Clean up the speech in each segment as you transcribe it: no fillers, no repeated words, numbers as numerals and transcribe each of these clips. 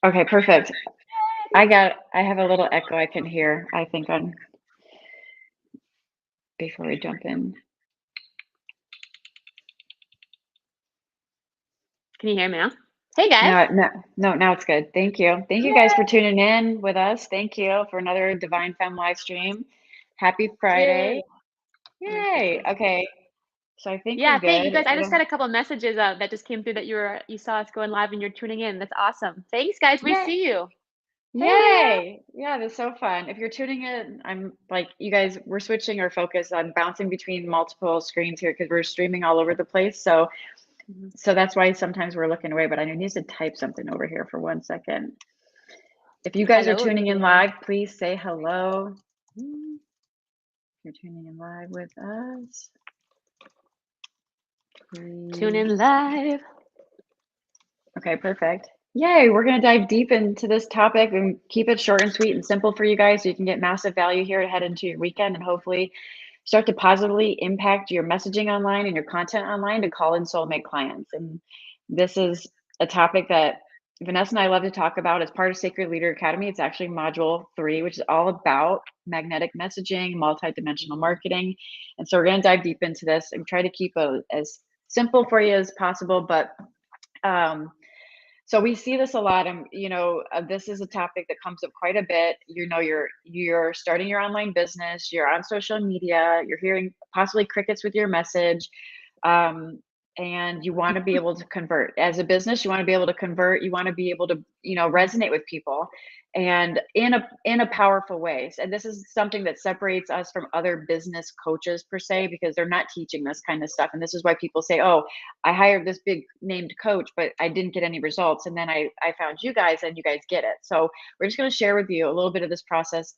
Okay, perfect. I have a little echo I can hear, I think on before we jump in. Can you hear me now? Hey guys. No, now it's good. Thank you. Thank you guys for Yay. tuning in with us. Thank you for another Divine Femme live stream. Happy Yay. Friday. Let me fix Yay. this. Okay. So I think we're Yeah, thank you good. guys. I I just got don't, a couple of messages that just came through that you saw us going live and you're tuning in. That's awesome. Thanks guys. We yay. see you. Hey Leah. Yay. Yeah, that's so fun. If you're tuning in, I'm like, you guys, we're switching our focus on bouncing between multiple screens here because we're streaming all over the place. Mhm. So that's why sometimes we're looking away, but I need to type something over here for 1 second. If you guys are Hello tuning in everyone. live, please say hello. If you're tuning in live with us, Tune in please. live. Okay, perfect. Yay, we're going to dive deep into this topic and keep it short and sweet and simple for you guys so you can get massive value here to head into your weekend and hopefully start to positively impact your messaging online and your content online to call in soulmate clients. And this is a topic that Vanessa and I love to talk about as part of Sacred Leader Academy. It's actually module 3, which is all about magnetic messaging, multidimensional marketing. And so we're going to dive deep into this and try to keep it as simple for you as possible. But um, so we see this a lot, and this is a topic that comes up quite a bit. You're starting your online business, you're on social media, you're hearing possibly crickets with your message, um, and you want to be able to convert. As a business, you want to be able to convert. You want to be able to resonate with people, and in a powerful way. And this is something that separates us from other business coaches per se, because they're not teaching this kind of stuff. And this is why people say, "Oh, I hired this big named coach, but I didn't get any results. And then I found you guys and you guys get it." So we're just going to share with you a little bit of this process.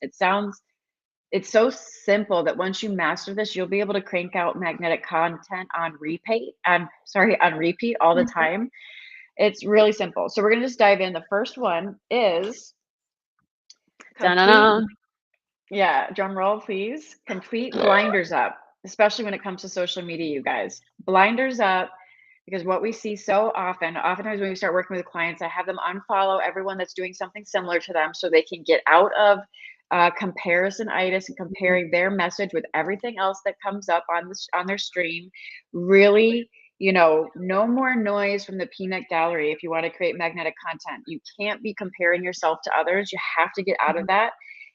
It's so simple that once you master this, you'll be able to crank out magnetic content on repeat all the time. It's really simple. So we're going to just dive in. The first one is complete, Dun-dun-dun. yeah, drum roll, please. Complete blinders up, especially when it comes to social media, you guys. Blinders up. Because what we see so oftentimes when we start working with clients, I have them unfollow everyone that's doing something similar to them so they can get out of comparison-itis and comparing their message with everything else that comes up on their stream. Really, no more noise from the peanut gallery if you want to create magnetic content. You can't be comparing yourself to others. You have to get out of that.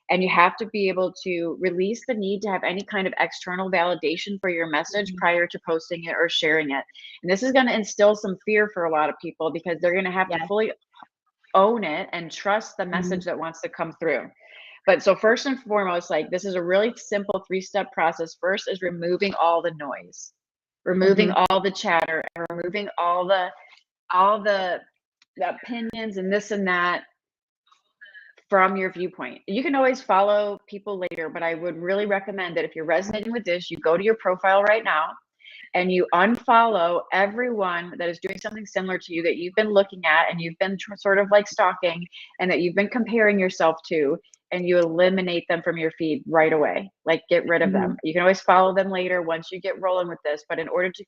And you have to be able to release the need to have any kind of external validation for your message prior to posting it or sharing it. And this is going to instill some fear for a lot of people because they're going to have to Yes. fully own it and trust the Mhm. message that wants to come through. But so first and foremost, like, this is a really simple 3-step process. First is removing all the noise, removing Mhm. all the chatter, and removing all the opinions and this and that from your viewpoint. You can always follow people later, but I would really recommend that if you're resonating with this, you go to your profile right now and you unfollow everyone that is doing something similar to you that you've been looking at and you've been sort of like stalking and that you've been comparing yourself to, and you eliminate them from your feed right away. Like, get rid of Mhm. them. You can always follow them later once you get rolling with this, but in order to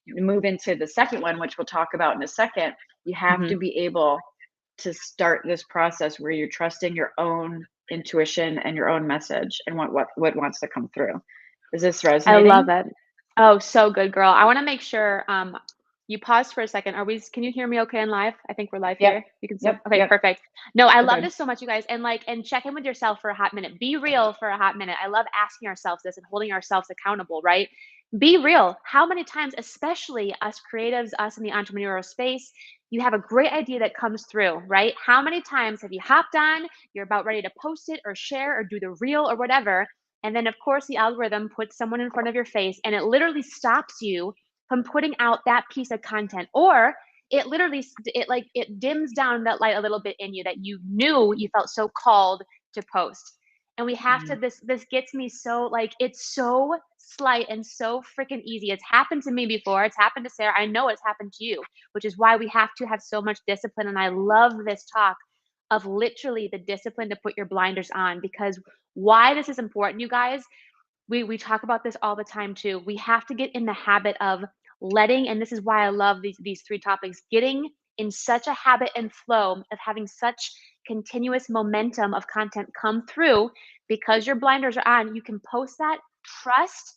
move into the second one, which we'll talk about in a second, you have Mhm. to be able to start this process where you're trusting your own intuition and your own message and what wants to come through. Is this I love resonating? it. Oh, so good, girl. I want to make sure you paused for a second. Can you hear me okay in live? I think we're live Yep. here. You can still Yep. okay, Yep. perfect. No, I We're love good. this so much, you guys. And check in with yourself for a hot minute. Be real for a hot minute. I love asking ourselves this and holding ourselves accountable, right? Be real. How many times, especially us creatives, us in the entrepreneurial space, you have a great idea that comes through, right? How many times have you hopped on, you're about ready to post it or share or do the reel or whatever, and then, of course, the algorithm puts someone in front of your face and it literally stops you from putting out that piece of content. Or it literally, it dims down that light a little bit in you that you knew you felt so called to post. And we have to, Mm. this gets me so, like, it's so slight and so freaking easy. It's happened to me before. It's happened to Sarah. I know it's happened to you, which is why we have to have so much discipline. And I love this talk of literally the discipline to put your blinders on, because why this is important, you guys, we talk about this all the time too. We have to get in the habit of letting, and this is why I love these 3 topics, getting in such a habit and flow of having such continuous momentum of content come through, because your blinders are on, you can post that, trust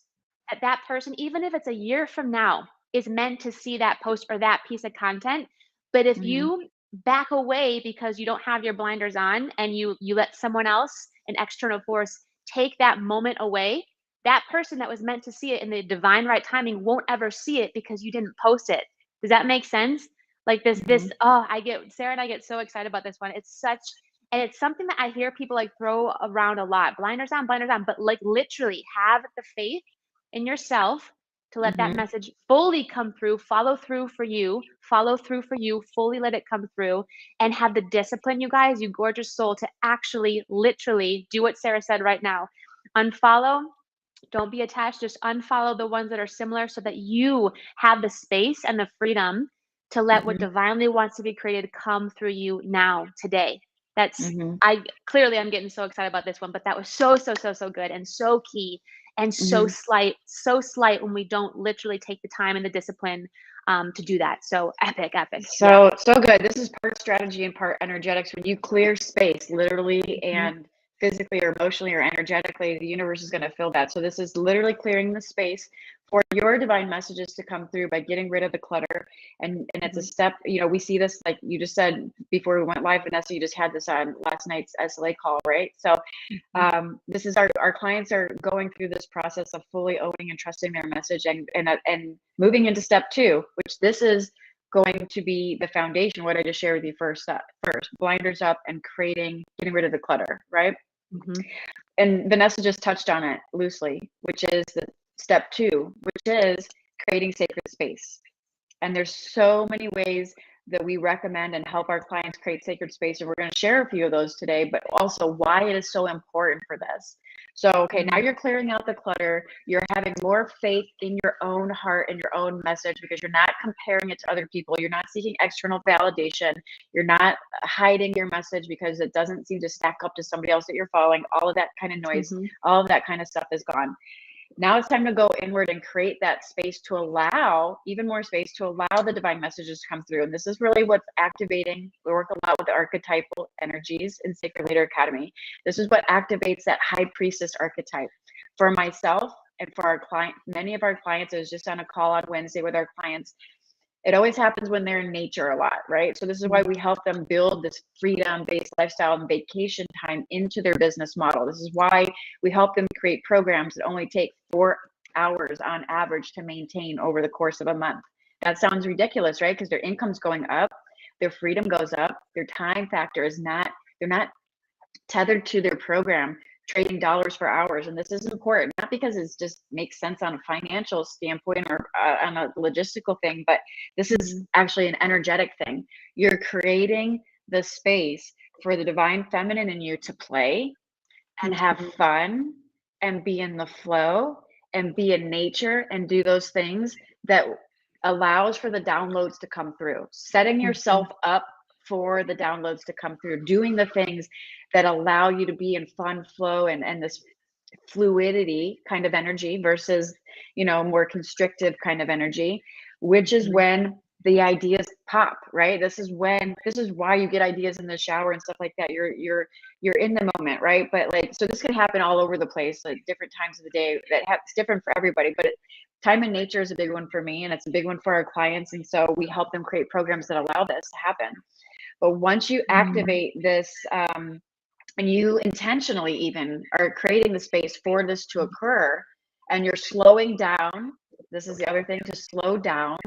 that that person, even if it's a year from now, is meant to see that post or that piece of content. But if Mhm. you back away because you don't have your blinders on, and you let someone else, an external force, take that moment away, that person that was meant to see it in the divine right timing won't ever see it because you didn't post it. Does that make sense? Like this, Mhm. oh, I get, Sarah and I get so excited about this one. It's such, and it's something that I hear people like throw around a lot. Blinders on, but like literally have the faith in yourself to let that Mhm. message fully come through, follow through for you, fully let it come through, and have the discipline, you guys, you gorgeous soul, to actually literally do what Sarah said right now. Unfollow, don't be attached, just unfollow the ones that are similar so that you have the space and the freedom to let what Mhm. divinely wants to be created come through you now, today. That's, Mhm. I'm getting so excited about this one, but that was so good and so key and Mhm. so slight when we don't literally take the time and the discipline to do that. So epic, epic. Yeah. So good. This is part strategy and part energetics. When you clear space, literally Hmm. and physically or emotionally or energetically, the universe is going to fill that. So this is literally clearing the space for your divine messages to come through by getting rid of the clutter. And it's a Hmm. step, we see this, like you just said before we went live, Vanessa, you just had this on last night's SLA call, right? So Hmm. this is our clients are going through this process of fully owning and trusting their message and moving into step two, which this is going to be the foundation, what I just shared with you first, blinders up and getting rid of the clutter, right? Hmm. And Vanessa just touched on it loosely, which is the step two, which is creating sacred space. And there's so many ways that we recommend and help our clients create sacred space. And we're going to share a few of those today, but also why it is so important for this. So, okay, now Hmm. you're clearing out the clutter. You're having more faith in your own heart and your own message because you're not comparing it to other people. You're not seeking external validation. You're not hiding your message because it doesn't seem to stack up to somebody else that you're following. All of that kind of noise, Hmm. all of that kind of stuff is gone. Now it's time to go inward and create that space to allow even more space to allow the divine messages to come through. And this is really what's activating. We work a lot with the archetypal energies in Sacred Leader Academy. This is what activates that high priestess archetype. For myself and for our client, many of our clients, I was just on a call on Wednesday with our clients. It always happens when they're in nature a lot, right? So this is why we help them build this freedom-based lifestyle and vacation time into their business model. This is why we help them create programs that only take 4 hours on average to maintain over the course of a month. That sounds ridiculous, right? Because their income's going up, their freedom goes up, their time factor is not, they're not tethered to their program, trading dollars for hours. And this is important, not because it just makes sense on a financial standpoint or on a logistical thing, but this is Hmm. actually an energetic thing. You're creating the space for the divine feminine in you to play and have Hmm. fun and be in the flow and be in nature and do those things that allows for the downloads to come through, setting Hmm. yourself up for the downloads to come through, doing the things that allow you to be in fun flow and this fluidity kind of energy versus more constrictive kind of energy, which is Hmm. when the ideas pop, right? This is why you get ideas in the shower and stuff like that. You're in the moment, right? But like, so this can happen all over the place, like different times of the day. It's different for everybody, but time in nature is a big one for me, and it's a big one for our clients. And so we help them create programs that allow this to happen. But once you activate this, and you intentionally even are creating the space for this to occur, and you're slowing down, this is the other thing, to slow down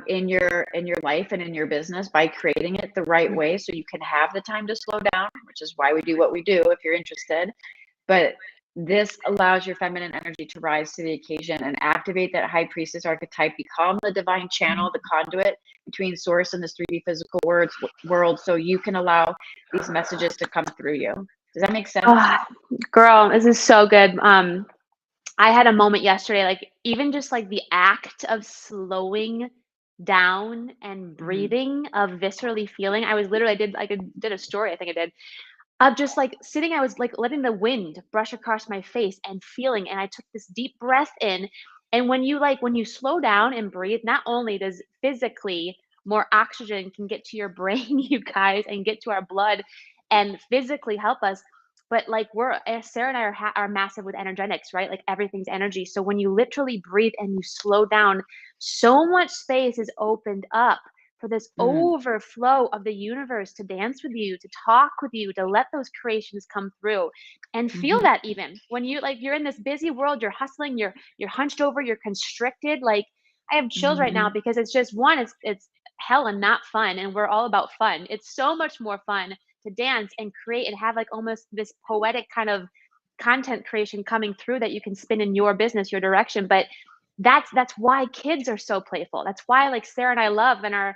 in your life and in your business by creating it the right way so you can have the time to slow down, which is why we do what we do if you're interested. But this allows your feminine energy to rise to the occasion and activate that high priestess archetype, become the divine channel, the conduit between source and this 3D physical world, so you can allow these messages to come through you. Does that make sense? Oh, girl, this is so good. I had a moment yesterday, like even just like the act of slowing down and Mm-hmm. breathing, of viscerally feeling. I was literally, I did a story, I think I did, of just like sitting. I was like letting the wind brush across my face and feeling, and I took this deep breath in. And when you slow down and breathe, not only does physically more oxygen can get to your brain, you guys, and get to our blood and physically help us. But like Sarah and I are massive with energetics, right? Like everything's energy. So when you literally breathe and you slow down, so much space is opened up for this Mm, overflow of the universe to dance with you, to talk with you, to let those creations come through and feel mhm, that. Even when you're in this busy world, you're hustling, you're hunched over, you're constricted. Like I have chills right now mhm, because it's just one, it's hell and not fun, and we're all about fun. It's so much more fun to dance and create and have like almost this poetic kind of content creation coming through that you can spin in your business, your direction. But that's why kids are so playful. That's why like Sarah and I love in our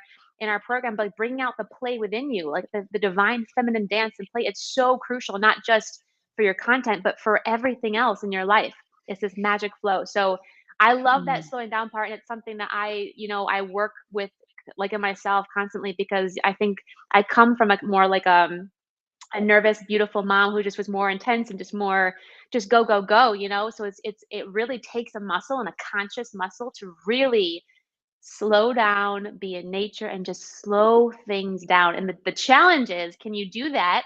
program, like bringing out the play within you, like the divine feminine dance and play. It's so crucial, not just for your content, but for everything else in your life. It's this magic flow. So I love that mm, slowing down part. And it's something that I work with like in myself constantly, because I think I come from a more like a nervous, beautiful mom who just was more intense and just more just go, go, go, So it really takes a muscle and a conscious muscle to really slow down, be in nature, and just slow things down. And the challenge is, can you do that?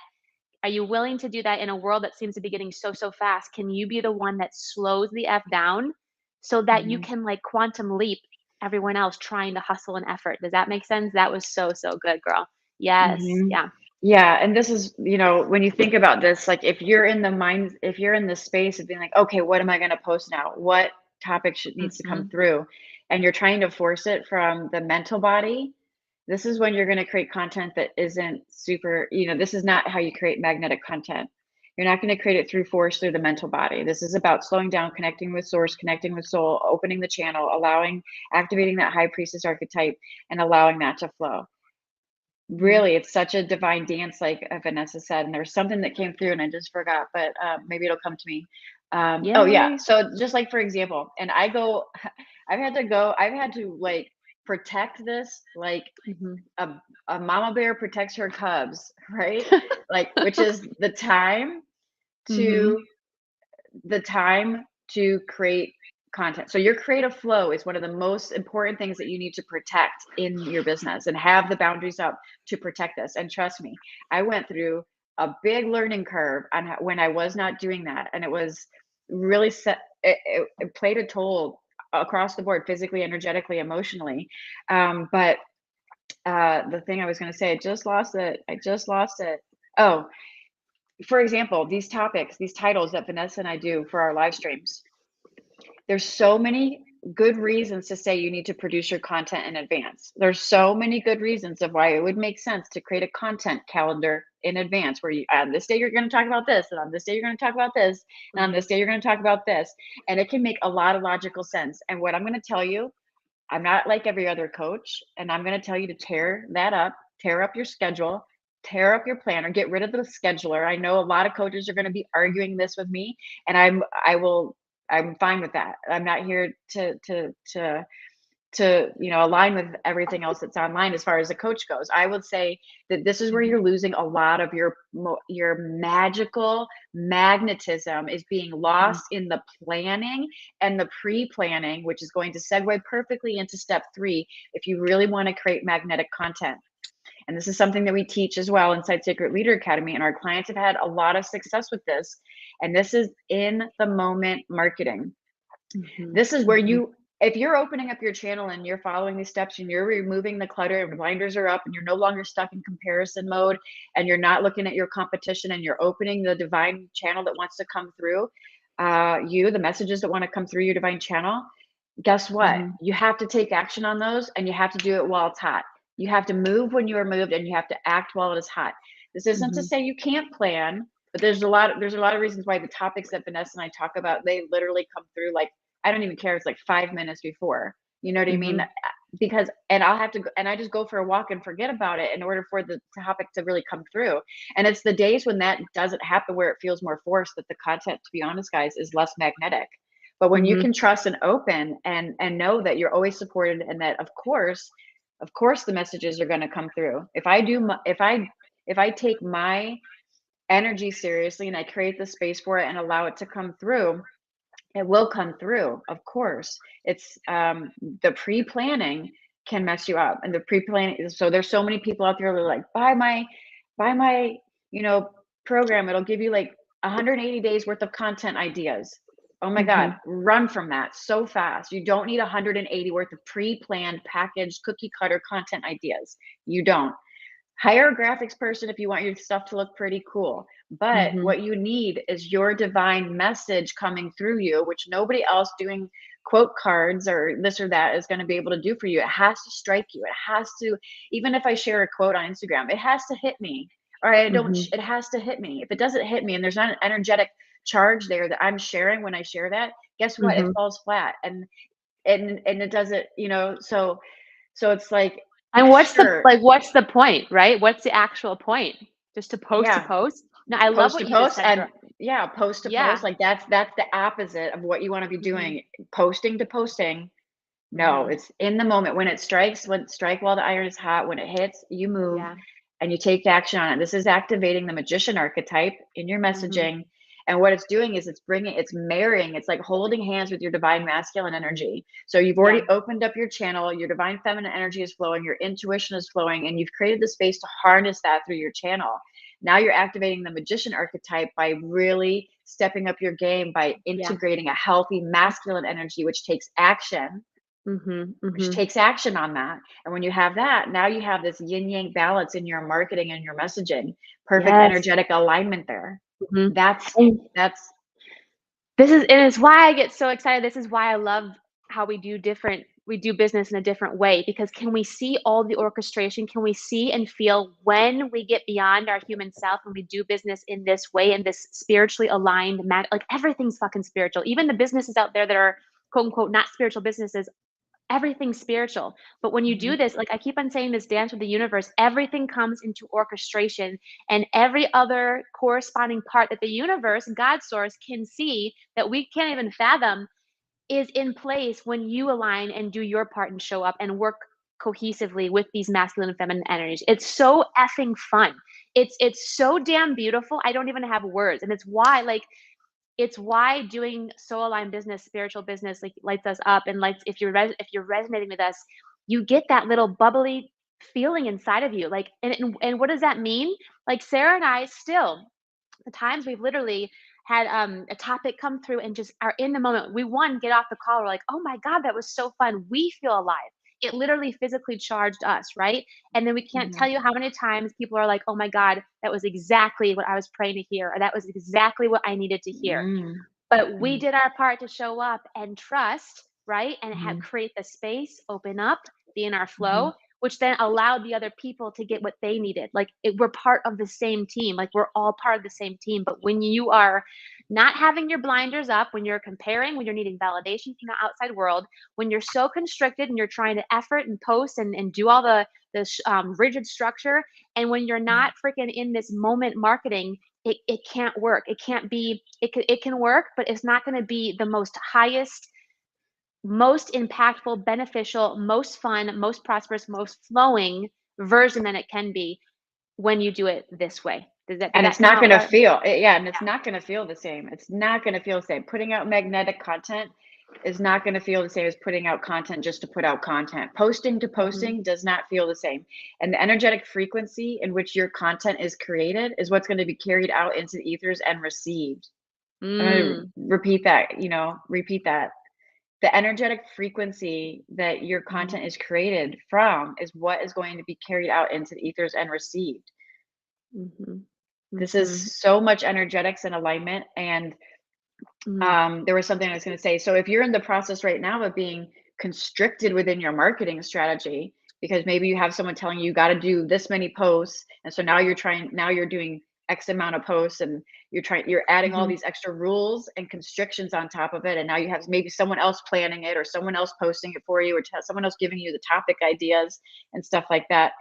Are you willing to do that in a world that seems to be getting so, so fast? Can you be the one that slows the F down so that you mhm, can like quantum leap everyone else trying to hustle and effort? Does that make sense? That was so, so good, girl. Yes. mhm. Yeah. Yeah, and this is, when you think about this, like if you're in the space of being like, okay, what am I going to post now? What topic should needs to come Hmm. through? And you're trying to force it from the mental body. This is when you're going to create content that isn't super, this is not how you create magnetic content. You're not going to create it through force through the mental body. This is about slowing down, connecting with source, connecting with soul, opening the channel, activating that high priestess archetype and allowing that to flow. Hmm. Really, it's such a divine dance, like, Vanessa said, and there was something that came through and I just forgot, but, maybe it'll come to me. Oh, yeah, Yay. so just like, for example, and I go I've had to, like, protect this like Hmm. a mama bear protects her cubs, right? Like, which is Hmm. to the time to create content. So your creative flow is one of the most important things that you need to protect in your business and have the boundaries up to protect this. And trust me, I went through a big learning curve on when I was not doing that. And it was really it played a toll across the board, physically, energetically, emotionally. But the thing I was going to say, I just lost it. Oh, for example, these topics, these titles that Vanessa and I do for our live streams, there's so many good reasons to say you need to produce your content in advance. There's so many good reasons of why it would make sense to create a content calendar in advance where you on this day you're going to talk about this, and on this day you're going to talk about this, and on Hmm. this day you're going to talk about this. And it can make a lot of logical sense. And what I'm going to tell you, I'm not like every other coach, and I'm going to tell you to tear that up, tear up your schedule, tear up your planner, get rid of the scheduler. I know a lot of coaches are going to be arguing this with me, and I'm fine with that. I'm not here to align with everything else that's online as far as a coach goes. I would say that this is where Hmm. you're losing a lot of your magical magnetism is being Hmm. lost in the planning and the pre-planning, which is going to segue perfectly into step 3 if you really want to create magnetic content. And this is something that we teach as well inside Sacred Leader Academy, and our clients have had a lot of success with this. And this is in the moment marketing. Hmm. This is where Hmm. you, if you're opening up your channel and you're following these steps and you're removing the clutter and blinders are up and you're no longer stuck in comparison mode and you're not looking at your competition and you're opening the divine channel that wants to come through the messages that want to come through your divine channel, guess what? Hmm. You have to take action on those and you have to do it while it's hot. You have to move when you are moved and you have to act while it is hot. This isn't to Hmm. say you can't plan, but there's a lot of reasons why the topics that Vanessa and I talk about, they literally come through like I don't even care. It's like 5 minutes before. You know what I mean? Hmm. Because and I'll have to go, and I just go for a walk and forget about it in order for the topic to really come through. And it's the days when that doesn't happen where it feels more forced that the content, to be honest, guys, is less magnetic. But when you Hmm. can trust and open and know that you're always supported and that of course the messages are going to come through. If I take my energy seriously and I create the space for it and allow it to come through, it will come through, of course. It's the pre-planning can mess you up. And the pre-planning, so there's so many people out there that are like, buy my, you know, program. It'll give you like 180 days worth of content ideas. Oh my God, run from that so fast. You don't need 180 worth of pre-planned, packaged, cookie cutter content ideas. You don't. Hire a graphics person if you want your stuff to look pretty cool. But what you need is your divine message coming through you, which nobody else doing quote cards or this or that is going to be able to do for you. It has to strike you. It has to, even if I share a quote on Instagram, it has to hit me. Or I don't, it has to hit me. If it doesn't hit me and there's not an energetic charge there that I'm sharing when I share that, guess what? It falls flat. And it doesn't, you know, so it's like, And what's sure, what's the point, right? What's the actual point? Just to post to yeah, post? No, I love post what to you just post, said, and girl. yeah, post to Yeah. post, like that's the opposite of what you want to be doing. Posting to posting, no, it's in the moment when it strikes, strike while the iron is hot. When it hits, you move Yeah. and you take action on it. This is activating the magician archetype in your Mhm. messaging. And what it's doing is it's marrying, it's like holding hands with your divine masculine energy. So you've already Yeah. opened up your channel, your divine feminine energy is flowing, your intuition is flowing, and you've created the space to harness that through your channel. Now you're activating the magician archetype by really stepping up your game, by Yeah. integrating a healthy masculine energy, which takes action, on that. And when you have that, now you have this yin yang balance in your marketing and your messaging. Perfect Yes. energetic alignment there. Mhm. That's And that's it's why I get so excited. This is why I love how we do business in a different way, because can we see all the orchestration? Can we see and feel when we get beyond our human self and we do business in this way, in this spiritually aligned, like everything's fucking spiritual. Even the businesses out there that are quote unquote not spiritual businesses, everything's spiritual. But when you do this, like I keep on saying, this dance with the universe, everything comes into orchestration, and every other corresponding part that the universe, God source, can see that we can't even fathom is in place when you align and do your part and show up and work cohesively with these masculine and feminine energies. It's so effing fun. It's so damn beautiful. I don't even have words. And it's why doing soul aligned business, spiritual business, like lights us up, and lights, if you're resonating with us, you get that little bubbly feeling inside of you. Like, and what does that mean? Like Sarah and I still, the times we've literally had a topic come through and just are in the moment. We get off the call, we're like, oh my God, that was so fun. We feel alive. It literally physically charged us, right? And then we can't tell you how many times people are like, oh my God, that was exactly what I was praying to hear, or that was exactly what I needed to hear. mm, But we mm, did our part to show up and trust, right? And mm, create the space, open up, be in our mm, flow, which then allowed the other people to get what they needed. Like we're part of the same team. Like we're all part of the same team. But when you are not having your blinders up, when you're comparing, when you're needing validation from the outside world, when you're so constricted and you're trying to effort and post and do all the rigid structure, and when you're mm. not freaking in this moment marketing, it can't work. It can't be, it can work, but it's not going to be the most highest, most impactful, beneficial, most fun, most prosperous, most flowing version that it can be when you do it this way. Does And that it's come not out gonna right? feel yeah, and it's Yeah. not gonna feel the same. It's not gonna feel the same. Putting out magnetic content is not gonna feel the same as putting out content just to put out content. Posting to Mhm. posting does not feel the same. And the energetic frequency in which your content is created is what's gonna be carried out into the ethers and received. I'm gonna Mm. repeat that, repeat that. The energetic frequency that your Mhm. content is created from is what is going to be carried out into the ethers and received. Mhm. This is Mhm. so much energetics and alignment. And Mm. there was something I was going to say. So if you're in the process right now of being constricted within your marketing strategy, because maybe you have someone telling you, you got to do this many posts, and so now you're doing X amount of posts, and you're adding all Mhm. these extra rules and constrictions on top of it, and now you have maybe someone else planning it, or someone else posting it for you, or someone else giving you the topic ideas and stuff like that.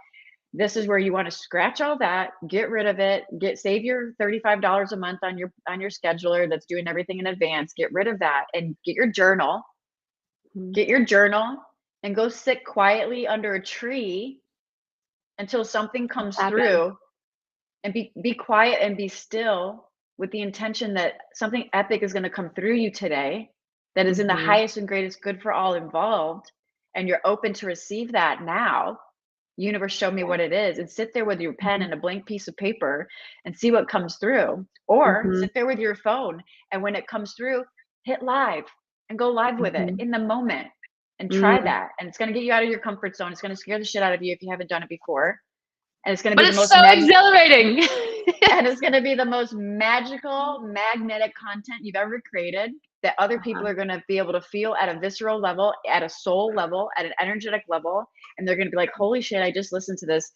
This is where you want to scratch all that, get rid of it, save your $35 a month on your scheduler that's doing everything in advance. Get rid of that and Mhm. get your journal and go sit quietly under a tree until something What's comes happening? through, and be quiet and be still with the intention that something epic is going to come through you today that is in the Mhm. highest and greatest good for all involved. and you're open to receive that now, universe, show me what it is, and sit there with your pen and a blank piece of paper and see what comes through. Or sit there with your phone, and when it comes through, hit live and go live with it in the moment and try that. And it's going to get you out of your comfort zone. It's going to scare the shit out of you if you haven't done it before. And it's going to be the most exhilarating. And it's going to be the most magical, magnetic content you've ever created that other people are going to be able to feel at a visceral level, at a soul level, at an energetic level. And they're going to be like, holy shit, I just listened to this.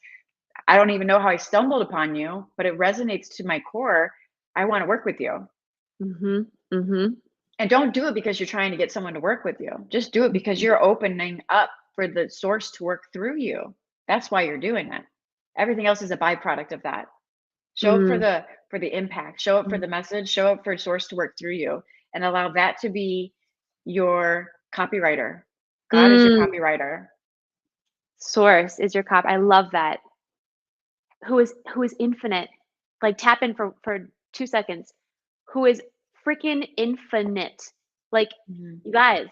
I don't even know how I stumbled upon you, but it resonates to my core. I want to work with you. And don't do it because you're trying to get someone to work with you. Just do it because you're opening up for the source to work through you. That's why you're doing it. Everything else is a byproduct of that. Show up for the impact, show up for the message, show up for source to work through you, and allow that to be your copywriter. God is your copywriter. Source is your cop. I love that. Who is infinite. Like, tap in for 2 seconds. Who is freaking infinite. Like, you guys,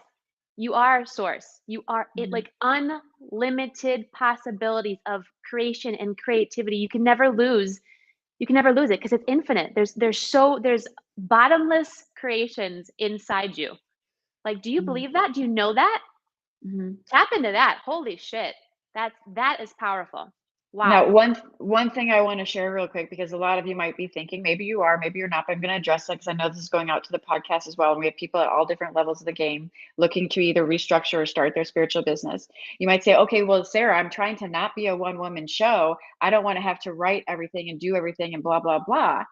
you are source. You are it, like unlimited possibilities of creation and creativity. You can never lose it because it's infinite. There's bottomless creations inside you. Like, do you believe that? Do you know that? Tap into that. Holy shit. That is powerful. Wow. Now, one thing I want to share real quick, because a lot of you might be thinking, maybe you are, maybe you're not, but I'm going to address that because I know this is going out to the podcast as well. And we have people at all different levels of the game looking to either restructure or start their spiritual business. You might say, okay, well, Sarah, I'm trying to not be a one-woman show. I don't want to have to write everything and do everything and blah, blah, blah.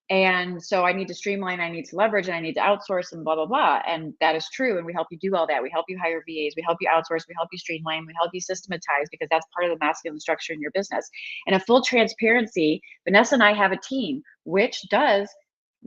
And so I need to streamline, I need to leverage, and I need to outsource and blah, blah, blah. And that is true. And we help you do all that. We help you hire VAs. We help you outsource. We help you streamline. We help you systematize, because that's part of the masculine structure in your business. And in full transparency, Vanessa and I have a team which does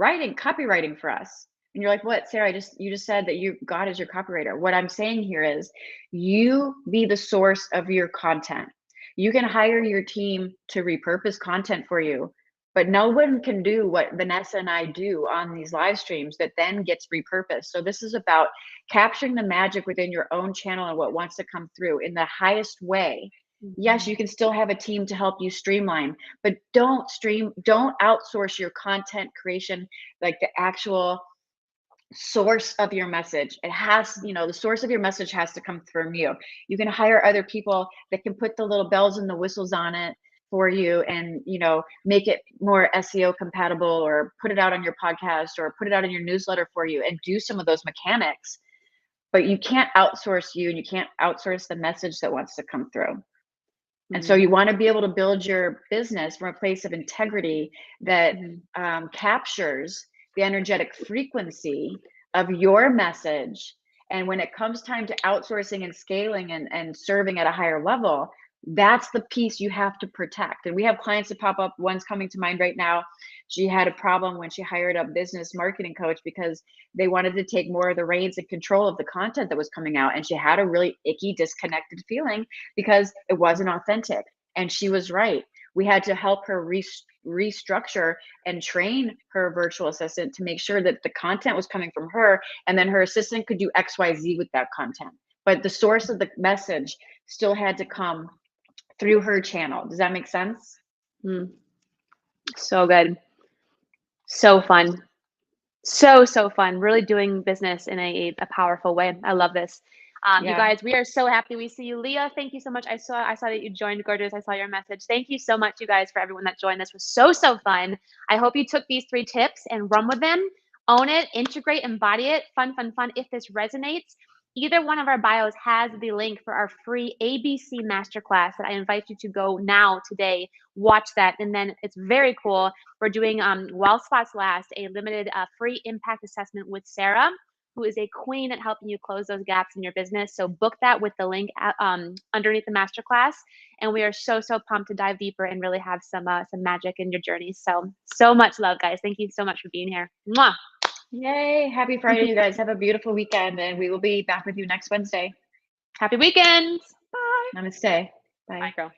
copywriting for us. And you're like, what, Sarah? You just said that God is your copywriter. What I'm saying here is you be the source of your content. You can hire your team to repurpose content for you. But no one can do what Vanessa and I do on these live streams that then gets repurposed. So this is about capturing the magic within your own channel and what wants to come through in the highest way. Yes, you can still have a team to help you streamline, but don't outsource your content creation, like the actual source of your message. It has, the source of your message has to come from you. You can hire other people that can put the little bells and the whistles on it for you and make it more SEO compatible, or put it out on your podcast, or put it out in your newsletter for you, and do some of those mechanics. But you can't outsource you, and you can't outsource the message that wants to come through. And so you want to be able to build your business from a place of integrity that captures the energetic frequency of your message. And when it comes time to outsourcing and scaling and serving at a higher level, that's the piece you have to protect. And we have clients that pop up. One's coming to mind right now. She had a problem when she hired a business marketing coach because they wanted to take more of the reins and control of the content that was coming out. And she had a really icky, disconnected feeling because it wasn't authentic. And she was right. We had to help her restructure and train her virtual assistant to make sure that the content was coming from her. And then her assistant could do XYZ with that content. But the source of the message still had to come through her channel. Does that make sense? So good. So fun. So fun. Really doing business in a powerful way. I love this. You guys, we are so happy we see you. Leah, thank you so much. I saw that you joined. Gorgeous. I saw your message. Thank you so much, you guys, for everyone that joined. This was so fun. I hope you took these 3 tips and run with them. Own it, integrate, embody it. Fun. If this resonates, either one of our bios has the link for our free ABC masterclass that I invite you to go now, today, watch that. And then it's very cool. We're doing, while spots last, a limited free impact assessment with Sarah, who is a queen at helping you close those gaps in your business. So book that with the link underneath the masterclass. And we are so pumped to dive deeper and really have some magic in your journey. So much love, guys. Thank you so much for being here. Mwah. Yay. Happy Friday, you guys. Have a beautiful weekend, and we will be back with you next Wednesday. Happy weekend. Bye. Namaste. Bye. Bye, girl.